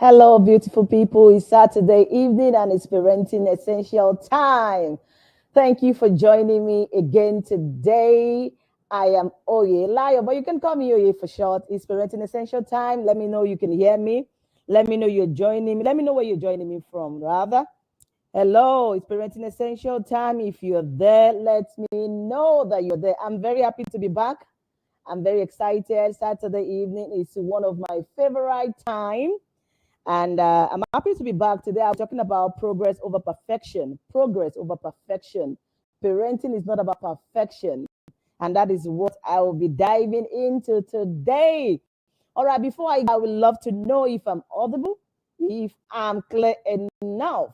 Hello, beautiful people. It's Saturday evening and it's Parenting Essential Time. Thank you for joining me again today. I am Oye Layo, but you can call me Oye for short. It's Parenting Essential Time. Let me know you can hear me. Let me know you're joining me. Let me know where you're joining me from, rather. Hello, it's Parenting Essential Time. If you're there, let me know that you're there. I'm very happy to be back. I'm very excited. Saturday evening is one of my favorite time. And I'm happy to be back today. I'm talking about progress over perfection. Progress over perfection. Parenting is not about perfection. And that is what I will be diving into today. All right, before I would love to know if I'm audible, if I'm clear enough.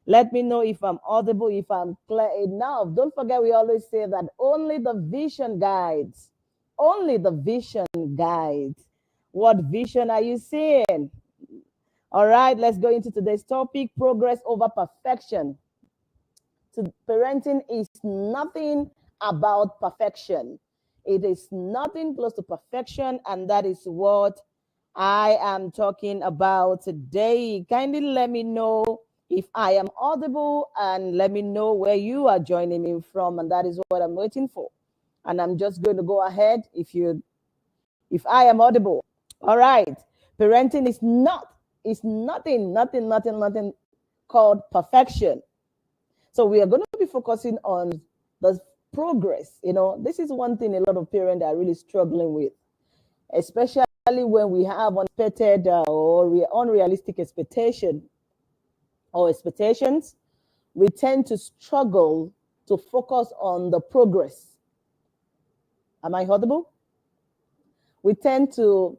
Let me know if I'm audible, if I'm clear enough. Don't forget, we always say that only the vision guides. Only the vision guides. What vision are you seeing? All right, let's go into today's topic, progress over perfection. So parenting is nothing about perfection. It is nothing close to perfection, and that is what I am talking about today. Kindly let me know if I am audible and let me know where you are joining me from, and that is what I'm waiting for. And I'm just going to go ahead if I am audible. All right. Parenting is nothing called perfection. So we are going to be focusing on the progress. This is one thing a lot of parents are really struggling with, especially when we have unexpected or unrealistic expectations. We tend to struggle to focus on the progress. Am I audible? We tend to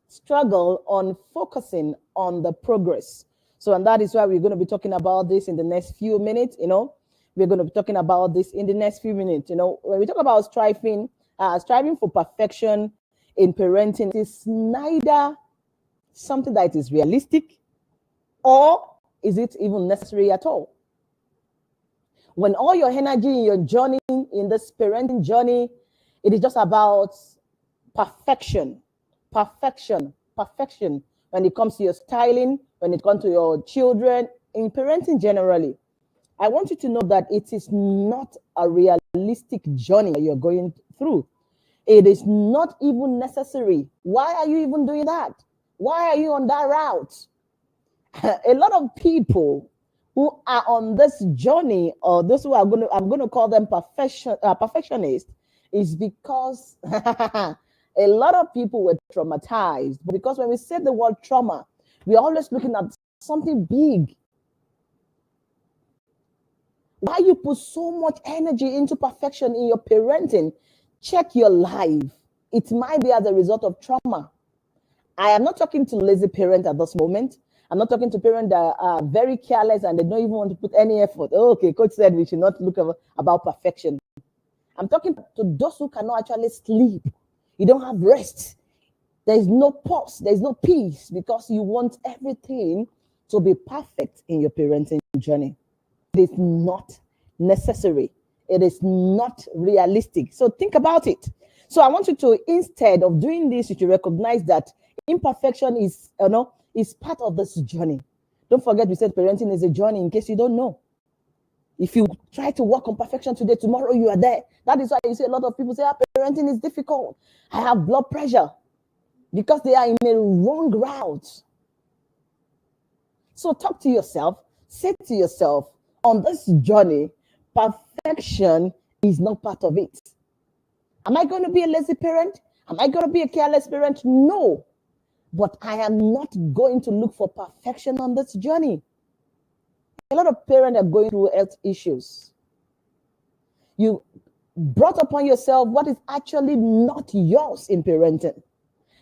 struggle on focusing on the progress. So, and that is why we're going to be talking about this in the next few minutes. We're going to be talking about this in the next few minutes. When we talk about striving for perfection in parenting, it is neither something that is realistic or is it even necessary at all. When all your energy in your journey, in this parenting journey, it is just about perfection, perfection when it comes to your styling, when it comes to your children, in parenting generally. I want you to know that it is not a realistic journey that you're going through. It is not even necessary. Why are you even doing that? Why are you on that route? A lot of people who are on this journey, or those who I'm going to call them perfectionists, is because a lot of people were traumatized. Because when we say the word trauma, we're always looking at something big. Why you put so much energy into perfection in your parenting? Check your life. It might be as a result of trauma. I am not talking to lazy parents at this moment. I'm not talking to parents that are very careless and they don't even want to put any effort. Oh, okay, coach said we should not look about perfection. I'm talking to those who cannot actually sleep. You don't have rest. There is no pause. There is no peace because you want everything to be perfect in your parenting journey. It is not necessary. It is not realistic. So think about it. So I want you to, instead of doing this, you should recognize that imperfection is part of this journey. Don't forget we said parenting is a journey, in case you don't know. If you try to work on perfection today, tomorrow you are there. That is why you see a lot of people say, parenting is difficult. I have blood pressure, because they are in a wrong route. So talk to yourself, say to yourself, on this journey, perfection is not part of it. Am I going to be a lazy parent? Am I going to be a careless parent? No. But I am not going to look for perfection on this journey. A lot of parents are going through health issues. You brought upon yourself what is actually not yours in parenting.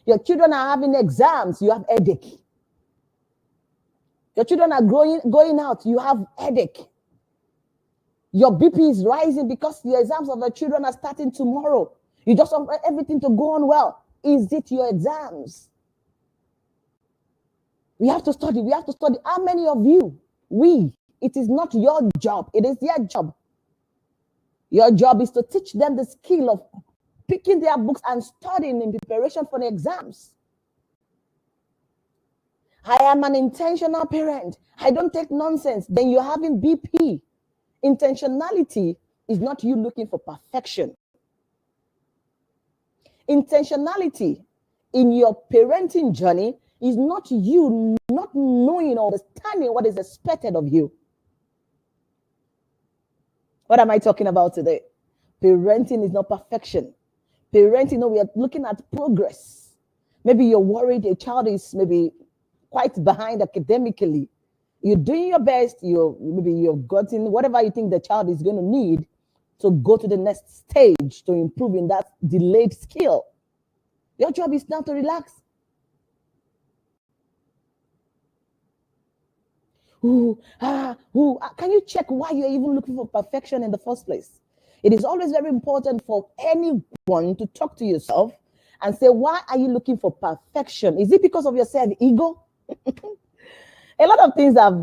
Your children are having exams, you have headache. Your children are going out, you have headache. Your BP is rising because the exams of the children are starting tomorrow. You just want everything to go on well. Is it your exams? We have to study. We have to study. How many of you? It is not your job. It is their job. Your job is to teach them the skill of picking their books and studying in preparation for the exams. I am an intentional parent. I don't take nonsense. Then you're having BP. Intentionality is not you looking for perfection. Intentionality in your parenting journey is not you not knowing or understanding what is expected of you. What am I talking about today? Parenting is not perfection. Parenting, we are looking at progress. Maybe you're worried a child is maybe quite behind academically. You're doing your best. Maybe you've gotten whatever you think the child is going to need to go to the next stage to improve in that delayed skill. Your job is now to relax. Can you check why you're even looking for perfection in the first place? It is always very important for anyone to talk to yourself and say, why are you looking for perfection? Is it because of your self-ego? A lot of things have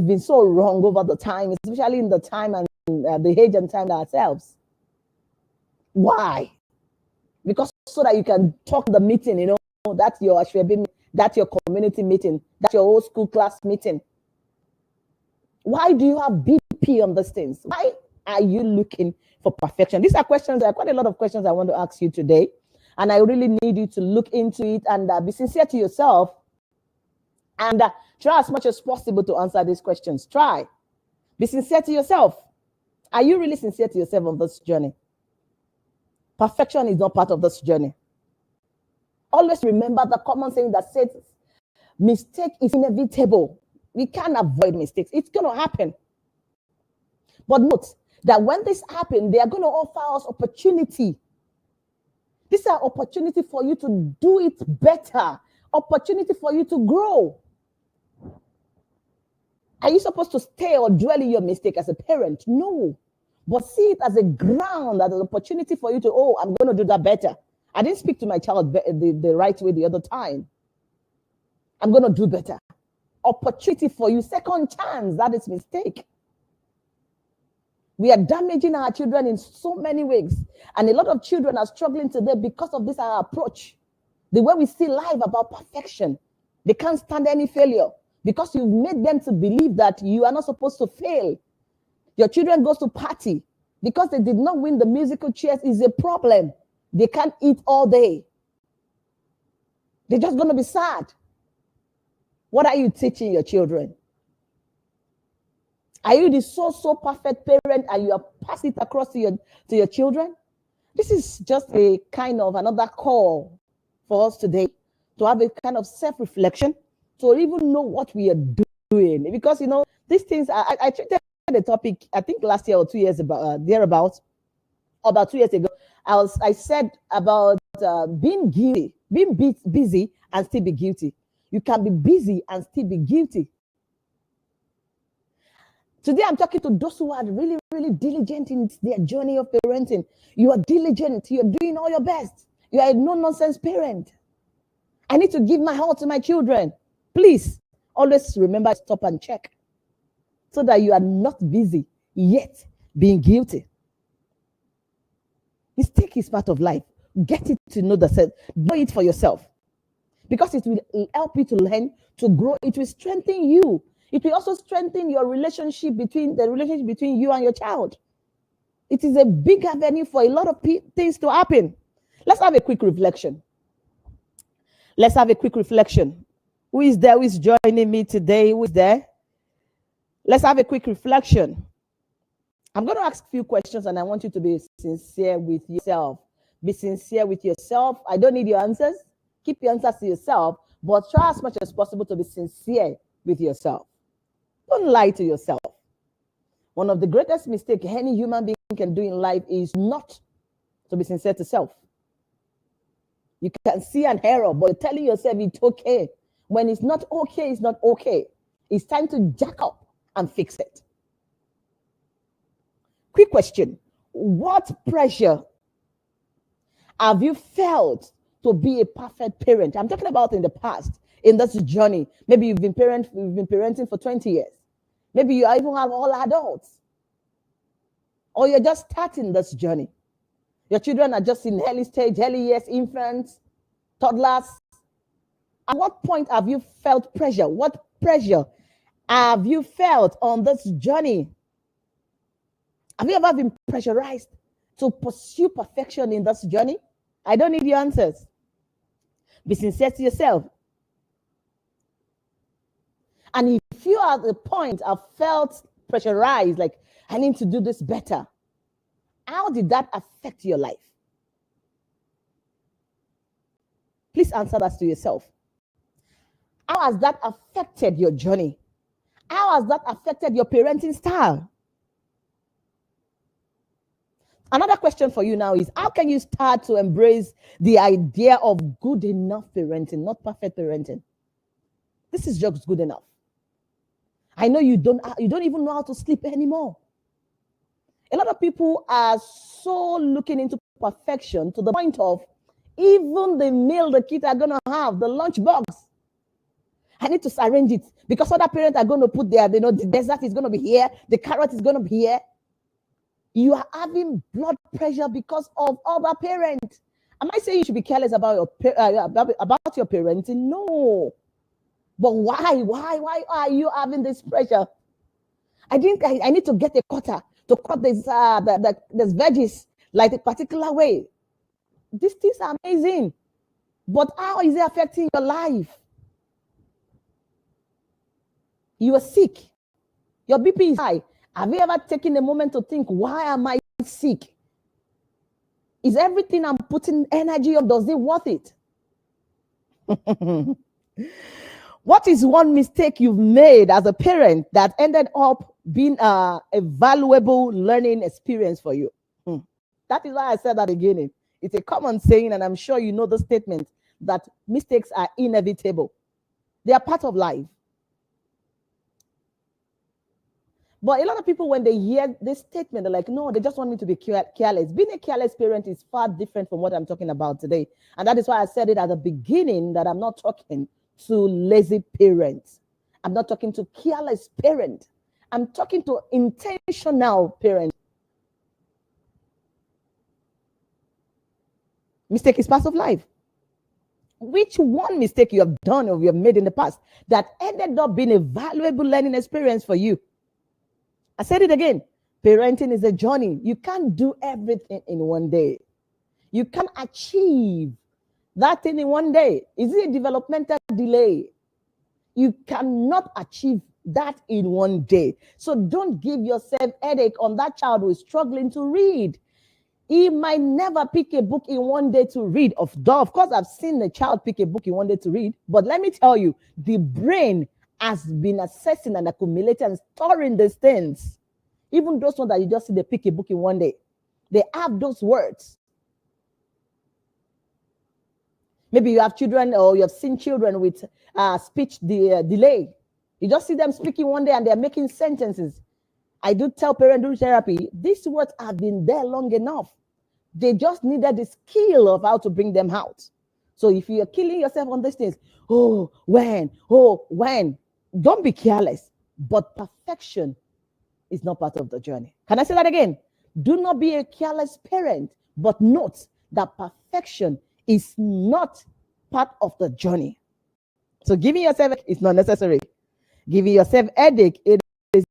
been so wrong over the time, especially in the time and the age and time ourselves. Why? Because so that you can talk the meeting, that's your that's your community meeting, that's your old school class meeting. Why do you have BP on these things? Why are you looking for perfection? These are questions. There are quite a lot of questions I want to ask you today. And I really need you to look into it and be sincere to yourself and try as much as possible to answer these questions. Try. Be sincere to yourself. Are you really sincere to yourself on this journey? Perfection is not part of this journey. Always remember the common saying that says, mistake is inevitable. We can't avoid mistakes. It's going to happen. But note that when this happens, they are going to offer us opportunity. These are opportunity for you to do it better. Opportunity for you to grow. Are you supposed to stay or dwell in your mistake as a parent? No. But see it as a ground, as an opportunity for you to, I'm going to do that better. I didn't speak to my child the right way the other time. I'm going to do better. Opportunity for you, second chance. That is mistake. We are damaging our children in so many ways. And a lot of children are struggling today because of this our approach. The way we see life about perfection. They can't stand any failure because you've made them to believe that you are not supposed to fail. Your children goes to party because they did not win the musical chairs is a problem. They can't eat all day. They're just going to be sad. What are you teaching your children? Are you the so perfect parent and you are passing it across to your children? This is just a kind of another call for us today to have a kind of self-reflection, to even know what we are doing. Because, these things, I treated the topic, I think last year or 2 years thereabouts, about 2 years ago. I said about being guilty, being busy and still be guilty. You can be busy and still be guilty. Today, I'm talking to those who are really, really diligent in their journey of parenting. You are diligent. You're doing all your best. You are a no-nonsense parent. I need to give my heart to my children. Please, always remember, stop and check so that you are not busy yet being guilty. Mistake is part of life. Get it to know it for yourself. Because it will help you to learn, to grow. It will strengthen you. It will also strengthen your relationship between you and your child. It is a big avenue for a lot of things to happen. Let's have a quick reflection. Who is there? Who is joining me today? Who is there? Let's have a quick reflection. I'm going to ask a few questions and I want you to be sincere with yourself. Be sincere with yourself. I don't need your answers. Keep your answers to yourself, but try as much as possible to be sincere with yourself. Don't lie to yourself. One of the greatest mistakes any human being can do in life is not to be sincere to self. You can see an error, but you're telling yourself it's okay. When it's not okay, it's not okay. It's time to jack up and fix it. Quick question. What pressure have you felt to be a perfect parent? I'm talking about in the past, in this journey. Maybe you've been parenting for 20 years. Maybe you even have all adults. Or you're just starting this journey. Your children are just in early stage, early years, infants, toddlers. At what point have you felt pressure? What pressure have you felt on this journey? Have you ever been pressurized to pursue perfection in this journey? I don't need your answers. Be sincere to yourself. And if you are at the point have felt pressurized, like I need to do this better, how did that affect your life? Please answer that to yourself. How has that affected your journey? How has that affected your parenting style? Another question for you now is, how can you start to embrace the idea of good enough parenting, not perfect parenting? This is just good enough. I know you don't even know how to sleep anymore. A lot of people are so looking into perfection to the point of even the meal the kids are going to have, the lunch box. I need to arrange it because other parents are going to put there, the dessert is going to be here, the carrot is going to be here. You are having blood pressure because of other parents. Am I saying you should be careless about your parenting? No. But why are you having this pressure? I think I need to get a cutter to cut this veggies like a particular way. These things are amazing. But how is it affecting your life? You are sick. Your BP is high. Have you ever taken a moment to think, why am I sick? Is everything I'm putting energy on, does it worth it? What is one mistake you've made as a parent that ended up being a valuable learning experience for you? That is why I said at the beginning. It's a common saying, and I'm sure you know the statement that mistakes are inevitable. They are part of life. But a lot of people, when they hear this statement, they're like, no, they just want me to be careless. Being a careless parent is far different from what I'm talking about today. And that is why I said it at the beginning that I'm not talking to lazy parents. I'm not talking to careless parents. I'm talking to intentional parents. Mistake is part of life. Which one mistake you have done or you have made in the past that ended up being a valuable learning experience for you? I said it again. Parenting is a journey. You can't do everything in one day. You can't achieve that thing in one day. Is it a developmental delay? You cannot achieve that in one day. So don't give yourself headache on that child who is struggling to read. He might never pick a book in one day to read. Of course, I've seen a child pick a book in one day to read. But let me tell you, the brain has been assessing and accumulating and storing these things. Even those ones that you just see they pick a book in one day, they have those words. Maybe you have children or you have seen children with speech delay. You just see them speaking one day and they're making sentences. I do tell parental therapy, these words have been there long enough. They just needed the skill of how to bring them out. So if you're killing yourself on these things, when, don't be careless. But perfection is not part of the journey. Can I say that again? Do not be a careless parent, but note that perfection is not part of the journey. So giving yourself is not necessary. Giving yourself headache, it is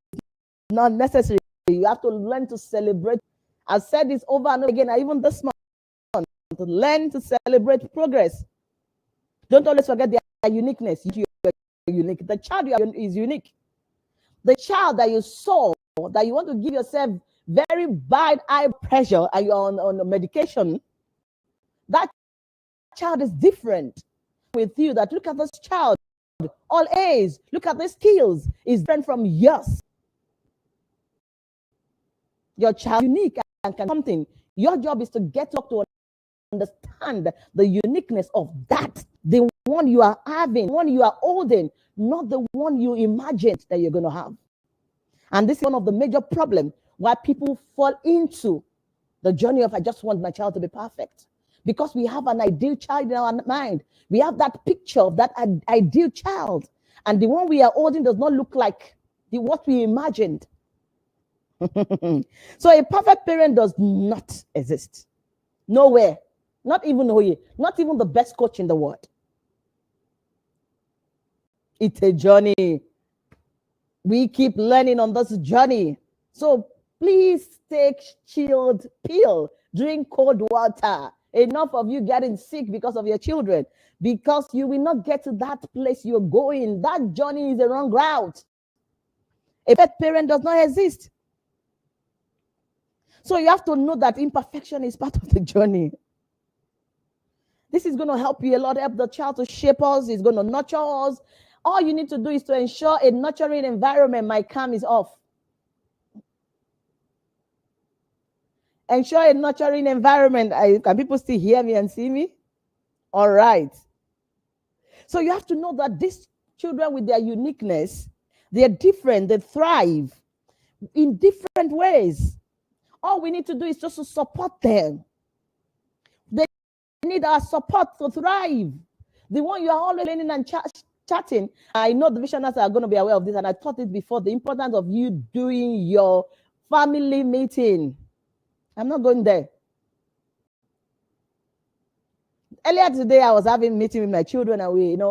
not necessary. You have to learn to celebrate. I've said this over and over again, even this month, to learn to celebrate progress. Don't always forget their uniqueness. You're unique. The child is unique. The child that you saw, that you want to give yourself very bad eye pressure and you're on the medication, that child is different with you. That look at this child, all A's, look at the skills, is different from yours. Your child is unique and can something. Your job is to get up to understand the uniqueness of that, the one you are having, one you are holding, not the one you imagined that you're going to have. And this is one of the major problems why people fall into the journey of I just want my child to be perfect. Because we have an ideal child in our mind. We have that picture of that ideal child. And the one we are holding does not look like what we imagined. So a perfect parent does not exist. Nowhere. Not even the best coach in the world. It's a journey. We keep learning on this journey. So please take chilled pill, drink cold water. Enough of you getting sick because of your children, because you will not get to that place you're going. That journey is the wrong route. A pet parent does not exist. So you have to know that imperfection is part of the journey. This is going to help you a lot, help the child to shape us. It's going to nurture us. All you need to do is to ensure a nurturing environment. My cam is off. Ensure a nurturing environment. Can people still hear me and see me? All right. So you have to know that these children with their uniqueness, they're different, they thrive in different ways. All we need to do is just to support them. They need our support to thrive. The one you are always learning and chatting. I know the visionaries are going to be aware of this, and I taught it before, the importance of you doing your family meeting. I'm not going there. Earlier today, I was having a meeting with my children, and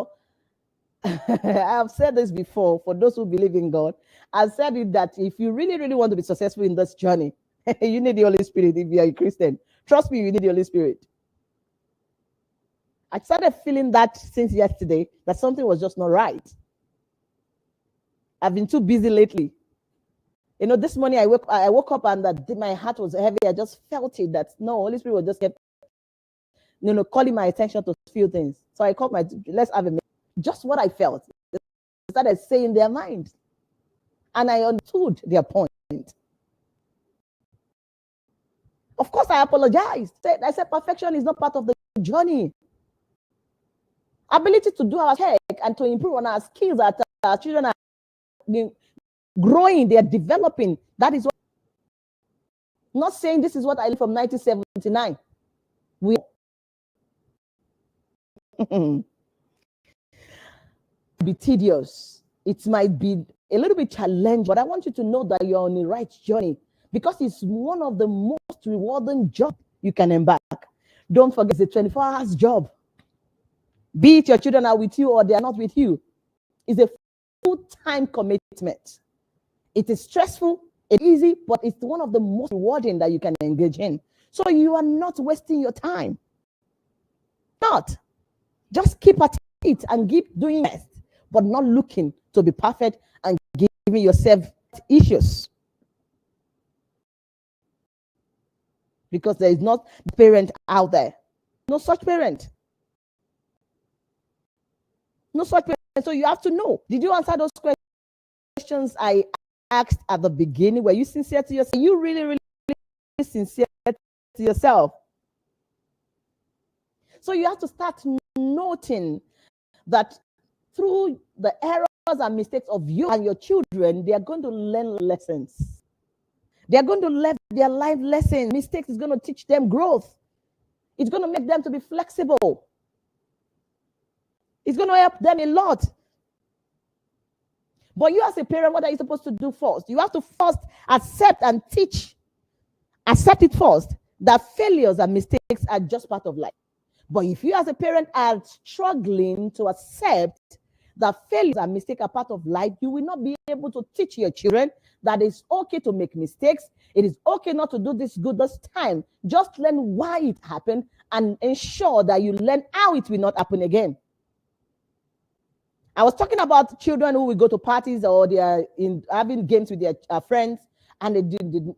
I've said this before, for those who believe in God. I've said it that if you really, really want to be successful in this journey, you need the Holy Spirit. If you are a Christian, trust me, you need the Holy Spirit. I started feeling that since yesterday, that something was just not right. I've been too busy lately. This morning I woke up and that my heart was heavy. I just felt it that no, Holy Spirit was just kept, calling my attention to a few things. So I called let's have a minute. Just what I felt. They started saying their mind. And I understood their point. Of course, I apologized. I said perfection is not part of the journey. Ability to do our work and to improve on our skills that our children are growing, they are developing. That is what. Not saying this is what I learned from 1979. We be tedious. It might be a little bit challenging, but I want you to know that you're on the right journey because it's one of the most rewarding jobs you can embark. Don't forget, it's a 24 hours job. Be it your children are with you or they are not with you, it's a full-time commitment. It is stressful, it's easy, but it's one of the most rewarding that you can engage in. So you are not wasting your time. Not. Just keep at it and keep doing best, but not looking to be perfect and giving yourself issues. Because there is not a parent out there. No such parent. No such parent. So you have to know. Did you answer those questions I asked at the beginning? Were you sincere to yourself? Are you really, really sincere to yourself? So you have to start noting that through the errors and mistakes of you and your children, they are going to learn lessons. They are going to learn their life lessons. Mistakes is going to teach them growth. It's going to make them to be flexible. It's going to help them a lot. But you as a parent, what are you supposed to do first? You have to first accept and teach. Accept it first, that failures and mistakes are just part of life. But if you as a parent are struggling to accept that failures and mistakes are part of life, you will not be able to teach your children that it's okay to make mistakes. It is okay not to do this good this time. Just learn why it happened and ensure that you learn how it will not happen again. I was talking about children who will go to parties or they are having games with their friends and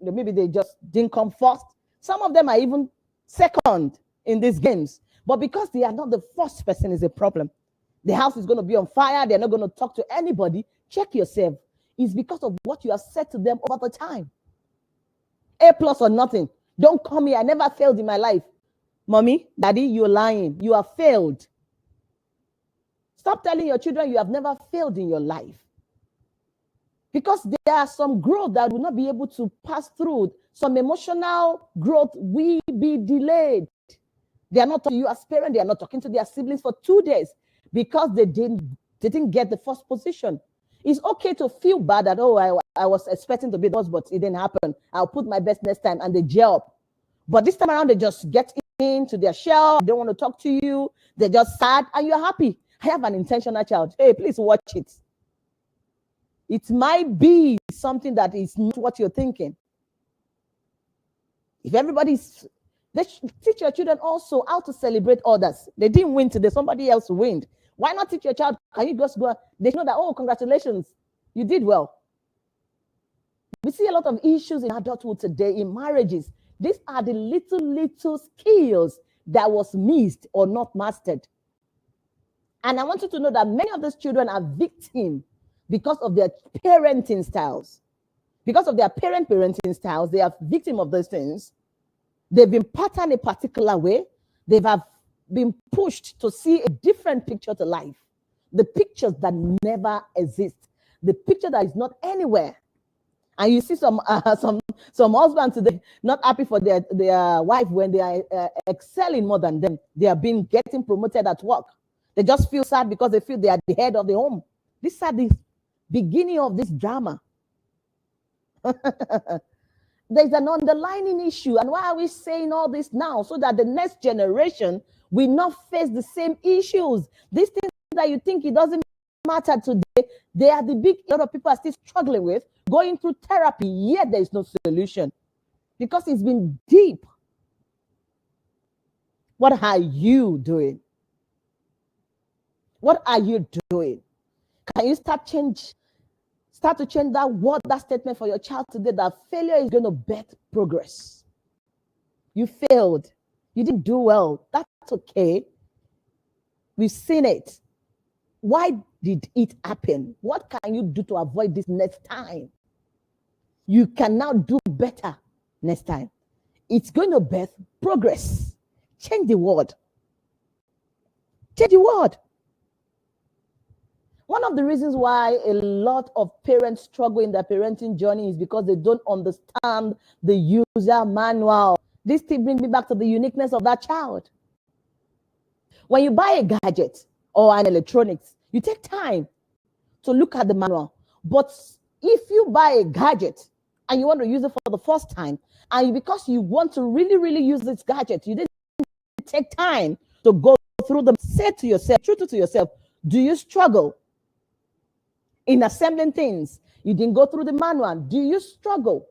maybe they just didn't come first. Some of them are even second in these games. But because they are not the first person is a problem. The house is going to be on fire. They're not going to talk to anybody. Check yourself. It's because of what you have said to them over the time. A+ or nothing. Don't come here. I never failed in my life. Mommy, daddy, you're lying. You have failed. Stop telling your children you have never failed in your life. Because there are some growth that will not be able to pass through. Some emotional growth will be delayed. They are not talking to you as parents. They are not talking to their siblings for 2 days because they didn't get the first position. It's okay to feel bad that, oh, I was expecting to be the boss, but it didn't happen. I'll put my best next time, and they gel up. But this time around, they just get into their shell. They don't want to talk to you. They're just sad, and you're happy. I have an intentional child. Hey, please watch it. It might be something that is not what you're thinking. If everybody's, they teach your children also how to celebrate others. They didn't win today, somebody else win. Why not teach your child? Can you just go? They know that, oh, congratulations, you did well. We see a lot of issues in adulthood today, in marriages. These are the little skills that was missed or not mastered. And I want you to know that many of these children are victims because of their parenting styles. Because of their parenting styles, they are victims of those things. They've been patterned a particular way. They've been pushed to see a different picture to life. The pictures that never exist. The picture that is not anywhere. And you see some husbands today not happy for their wife when they are excelling more than them. They are getting promoted at work. They just feel sad because they feel they are the head of the home. These are the beginning of this drama. There's an underlying issue. And why are we saying all this now? So that the next generation will not face the same issues. These things that you think it doesn't matter today, they are the big, a lot of people are still struggling with, going through therapy, yet there is no solution. Because it's been deep. What are you doing? What are you doing? Can you start to change that word, that statement for your child today, that failure is going to birth progress? You failed. You didn't do well. That's okay. We've seen it. Why did it happen? What can you do to avoid this next time? You can now do better next time. It's going to birth progress. Change the word. Change the word. One of the reasons why a lot of parents struggle in their parenting journey is because they don't understand the user manual. This thing brings me back to the uniqueness of that child. When you buy a gadget or an electronics, you take time to look at the manual. But if you buy a gadget and you want to use it for the first time, and because you want to really use this gadget, you didn't take time to go through them. Say to yourself, truth to yourself, do you struggle in assembling things? You didn't go through the manual. Do you struggle?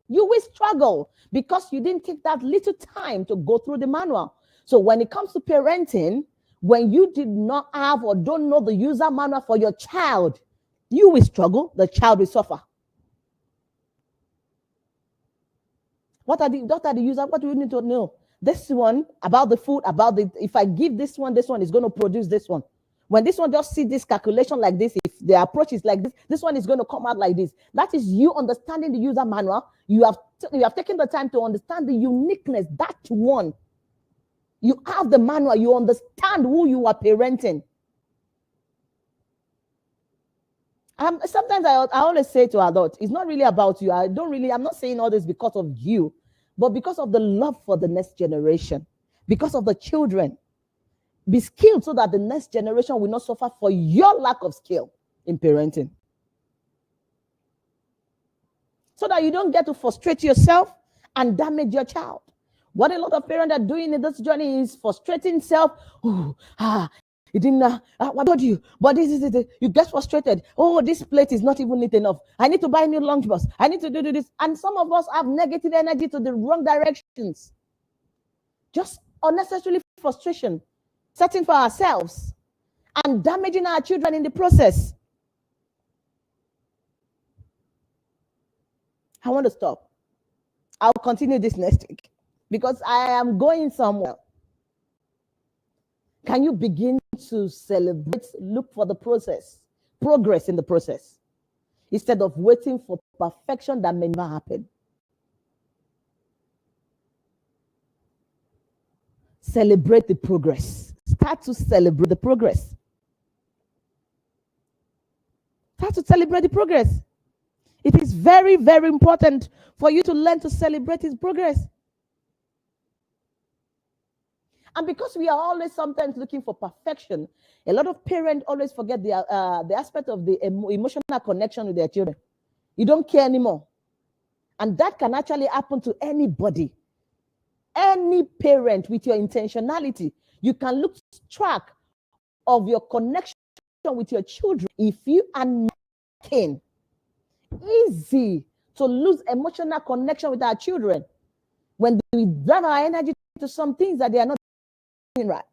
You will struggle because you didn't take that little time to go through the manual. So when it comes to parenting, when you did not have or don't know the user manual for your child, you will struggle, the child will suffer. What are the user? What do you need to know? This one about the food, if I give this one is going to produce this one. When this one just see this calculation like this, if the approach is like this one is going to come out like this. That is you understanding the user manual. You have taken the time to understand the uniqueness, that one. You have the manual. You understand who you are parenting. Sometimes I always say to adults, it's not really about you. I'm not saying all this because of you, but because of the love for the next generation, because of the children. Be skilled so that the next generation will not suffer for your lack of skill in parenting. So that you don't get to frustrate yourself and damage your child. What a lot of parents are doing in this journey is frustrating self. You didn't what told you? But this is it. You get frustrated. Oh, this plate is not even neat enough. I need to buy a new lunchbox. I need to do this. And some of us have negative energy to the wrong directions. Just unnecessarily frustration. Setting for ourselves and damaging our children in the process. I want to stop. I'll continue this next week because I am going somewhere. Can you begin to celebrate, look for the process, progress in the process, instead of waiting for perfection that may not happen? Celebrate the progress. Start to celebrate the progress. Start to celebrate the progress. It is very, very important for you to learn to celebrate his progress. And because we are always sometimes looking for perfection, a lot of parents always forget the aspect of the emotional connection with their children. You don't care anymore. And that can actually happen to anybody. Any parent with your intentionality, you can track of your connection with your children, if you are nothing, easy to lose emotional connection with our children when we drive our energy to some things that they are not doing right.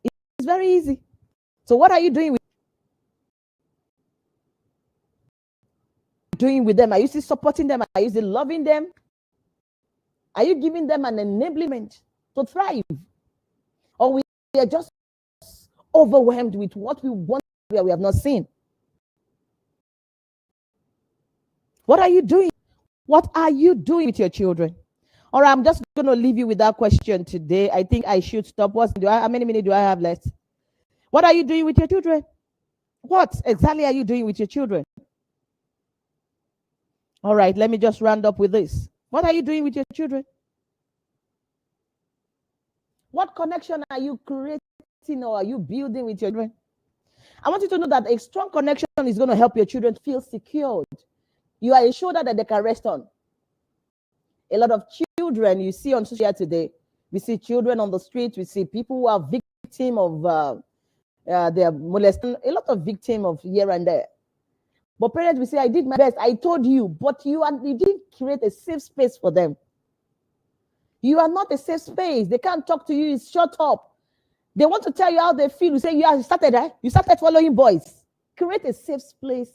It's very easy. So what are you doing with them? Are you still supporting them? Are you still loving them? Are you giving them an enablement to thrive? Or we are just overwhelmed with what we want where we have not seen? What are you doing? What are you doing with your children? All right, I'm just going to leave you with that question today. I think I should stop. How many minutes do I have left? What are you doing with your children? What exactly are you doing with your children? All right, let me just round up with this. What are you doing with your children? What connection are you creating or are you building with your children? I want you to know that a strong connection is going to help your children feel secured. You are a shoulder that they can rest on. A lot of children you see on social media today, we see children on the street, we see people who are victim of their molestation, a lot of victim of here and there. But parents will say, I did my best, I told you, but you didn't create a safe space for them. You are not a safe space. They can't talk to you, it's shut up. They want to tell you how they feel. You say, you started, right? You started following boys. Create a safe place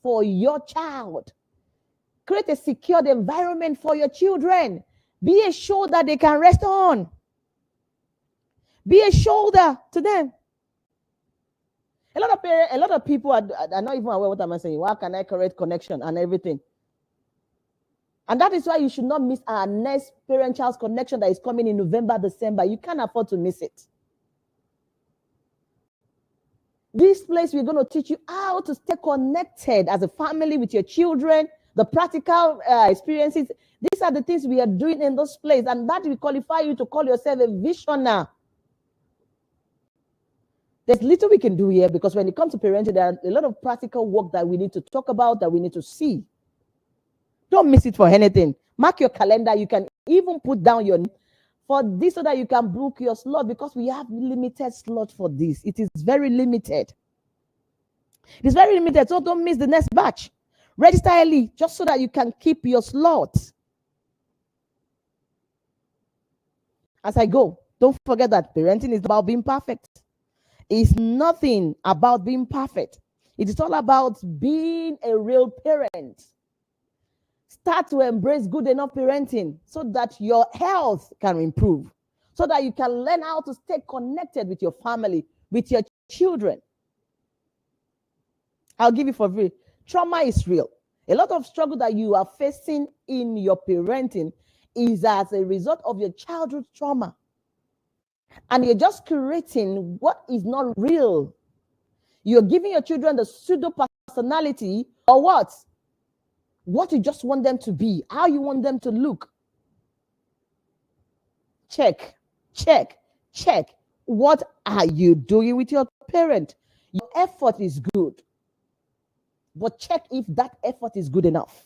for your child. Create a secured environment for your children. Be a shoulder they can rest on. Be a shoulder to them. A lot of people are not even aware what I'm saying. How can I create connection and everything? And that is why you should not miss our next parent-child connection that is coming in November, December. You can't afford to miss it. This place, we're going to teach you how to stay connected as a family with your children, the practical experiences. These are the things we are doing in this place, and that will qualify you to call yourself a visioner. There's little we can do here because when it comes to parenting, there are a lot of practical work that we need to talk about, that we need to see. Don't miss it for anything. Mark your calendar. You can even put down your for this so that you can book your slot, because we have limited slot for this. It is very limited. It's very limited, so don't miss the next batch. Register early just so that you can keep your slot. As I go, don't forget that parenting is about being perfect. It's nothing about being perfect. It is all about being a real parent. Start to embrace good enough parenting so that your health can improve, so that you can learn how to stay connected with your family, with your children. I'll give you for free. Trauma is real. A lot of struggle that you are facing in your parenting is as a result of your childhood trauma. And you're just creating what is not real. You're giving your children the pseudo personality, or what you just want them to be, how you want them to look. Check. What are you doing with your parent? Your effort is good, but check if that effort is good enough.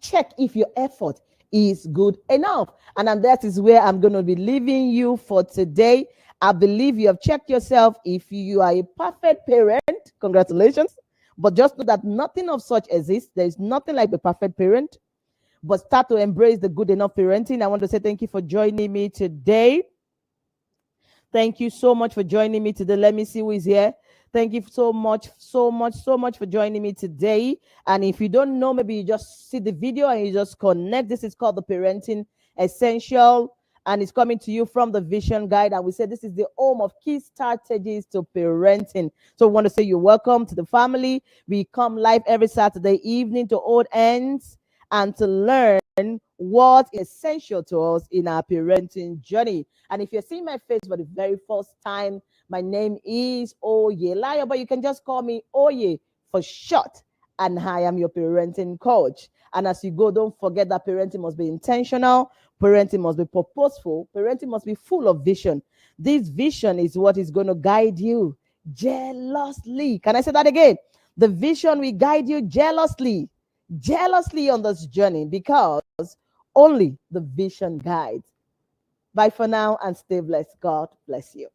Check if your effort is good enough. And that is where I'm going to be leaving you for today. I believe you have checked yourself. If you are a perfect parent, congratulations. But just know that nothing of such exists. There is nothing like a perfect parent. But start to embrace the good enough parenting. I want to say thank you for joining me today. Thank you so much for joining me today. Let me see who is here. Thank you so much for joining me today. And if you don't know, maybe you just see the video and you just connect. This is called the Parenting Essential, and it's coming to you from the Vision Guide. And we said this is the home of key strategies to parenting. So we want to say you're welcome to the family. We come live every Saturday evening to hold hands and to learn what is essential to us in our parenting journey. And if you're seeing my face for the very first time, my name is Oyelayo, but you can just call me Oye for short. And I am your parenting coach. And as you go, don't forget that parenting must be intentional. Parenting must be purposeful. Parenting must be full of vision. This vision is what is going to guide you jealously. Can I say that again? The vision will guide you jealously on this journey, because only the vision guides. Bye for now and stay blessed. God bless you.